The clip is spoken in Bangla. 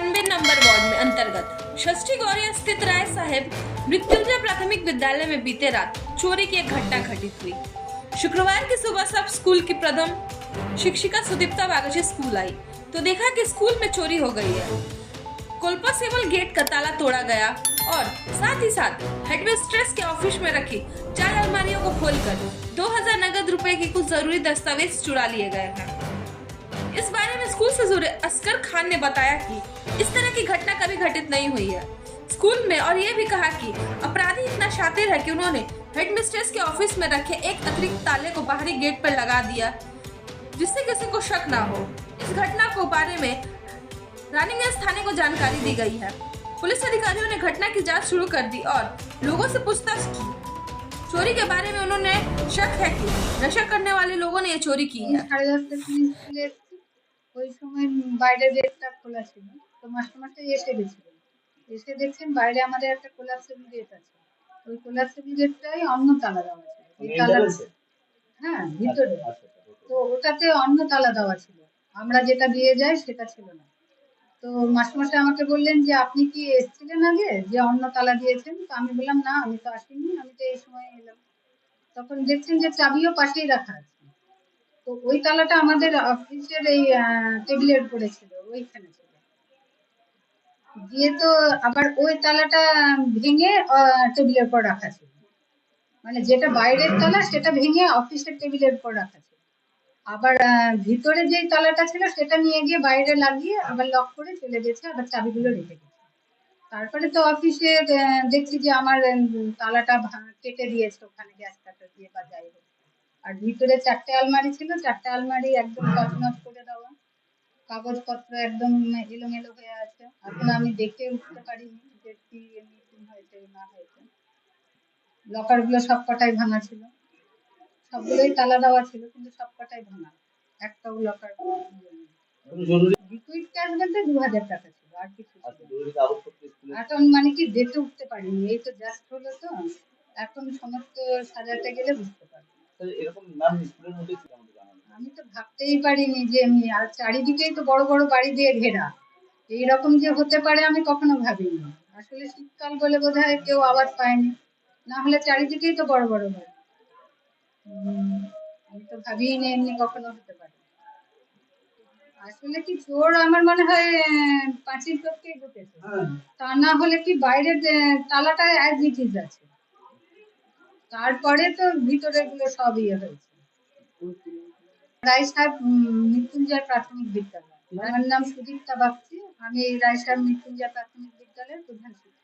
96 नंबर वार्ड में अंतर्गत षष्ठी गौरिया स्थित राय साहेब मृत्युंजय प्राथमिक विद्यालय में बीते रात चोरी की एक घटना घटित हुई। शुक्रवार की सुबह सब स्कूल की प्रथम शिक्षिका सुदीप्ता बागची स्कूल आई तो देखा कि स्कूल में चोरी हो गई है। कोलपासेबल गेट का ताला तोड़ा गया और साथ ही साथ हेडमिस्ट्रेस के ऑफिस में रखी 4 अलमारियों को खोलकर 2000 नगद रुपए की कुछ जरूरी दस्तावेज चुरा लिए गए हैं। इस बारे में स्कूल से जुड़े असगर खान ने बताया कि इस तरह की घटना कभी घटित नहीं हुई है स्कूल में, और ये भी कहा कि अपराधी इतना शातिर है कि उन्होंने हेडमिस्ट्रेस के ऑफिस में रखे एक अतिरिक्त ताले को बाहरी गेट पर लगा दिया जिससे किसी को शक ना हो। इस घटना को बारे में रानीगंज थाने को जानकारी दी गई है। पुलिस अधिकारियों ने घटना की जांच शुरू कर दी और लोगों से पूछताछ की। चोरी के बारे में उन्होंने शक है कि नशा करने वाले लोगों ने ये चोरी की है। ওই সময় বাইরে গেটটা খোলা ছিল, তো মাস্টারমশাই এসে গেছিলেন। এসে দেখছেন বাইরে আমাদের একটা কোলাপসেবল গেট আছে, ওই কোলাপসেবল গেটটাই অন্য তালা দেওয়া ছিল। এই তালা, হ্যাঁ ভিতরে, তো ওটাতে অন্য তালা দেওয়া ছিল, আমরা যেটা দিয়ে যাই সেটা ছিল না। তো মাস্টারমশাই আমাকে বললেন যে আপনি কি এসেছিলেন আগে যে অন্য তালা দিয়েছেন? তো আমি বললাম না, আমি তো আসিনি, আমি তো এই সময় এলাম। তখন দেখছেন যে চাবিও পাশেই রাখা আছে। তো ওই তালাটা আমাদের অফিসের এই টেবিলের উপরে ছিল, ওইখানে ছিল। দিয়ে তো আবার ওই তালাটা ভেঙে টেবিলের উপর রাখা ছিল, মানে যেটা বাইরের তালা সেটা ভেঙে অফিসের টেবিলের উপর রাখা ছিল। আবার ভিতরে যে তালাটা ছিল সেটা নিয়ে গিয়ে বাইরে লাগিয়ে আবার লক করে চলে গেছে, আবার চাবিগুলো রেখে গেছে। তারপরে তো অফিসে দেখছি যে আমার তালাটা কেটে দিয়েছে ওখানে গ্যাস কাটার দিয়ে বা যাই হোক। আর ভিতরে 4টে আলমারি ছিল, 4টে আলমারি একদম তছনছ করে দেওয়া, কাগজপত্র একদম এলোমেলো হয়ে আছে। এখন আমি দেখে উঠতে পারিনি যে কি মিসিং হয়েছে না হয়েছে। লকার গুলো সব কটাই ভাঙা ছিল, সবগুলোই তালা দেওয়া ছিল কিন্তু সব কটাই ভাঙা, একটাও লকার। লিকুইড ক্যাশ বলতে 2000 টাকা ছিল, আর কিছু ছিল। এখন মানে কি দেখে উঠতে পারিনি, এই তো জাস্ট হলো, তো এখন সমস্ত সাজাতে গেলে বুঝতে পারবো। আমি তো ভাবতেই পারিনি যে এমনি, আর চারিদিকেই তো বড় বড় বাড়ি দিয়ে ঘেরা, এইরকম যে হতে পারে আমি কখনো ভাবিনি। আসলে শীতকাল বলে বোধহয় কেউ আওয়াজ পায়নি, না হলে চারিদিকেই তো বড় বড় বাড়ি। আমি তো ভাবিনি এমনি কখনো হতে পারে। আসলে কি চোর আমার মনে হয় পাঁচিল টপকেই ঢুকেছে, তা না হলে কি বাইরের তালাটা অ্যাজ ইট ইজ আছে, তারপরে তো ভিতরে গুলো সব ইয়ে হয়েছে। রায় সাহেব মৃত্যুঞ্জয় প্রাথমিক বিদ্যালয়। আমার নাম সুদীপ্তা বাগচি, আমি রায় সাহেব মৃত্যুঞ্জয় প্রাথমিক বিদ্যালয়ের প্রধান শিক্ষক।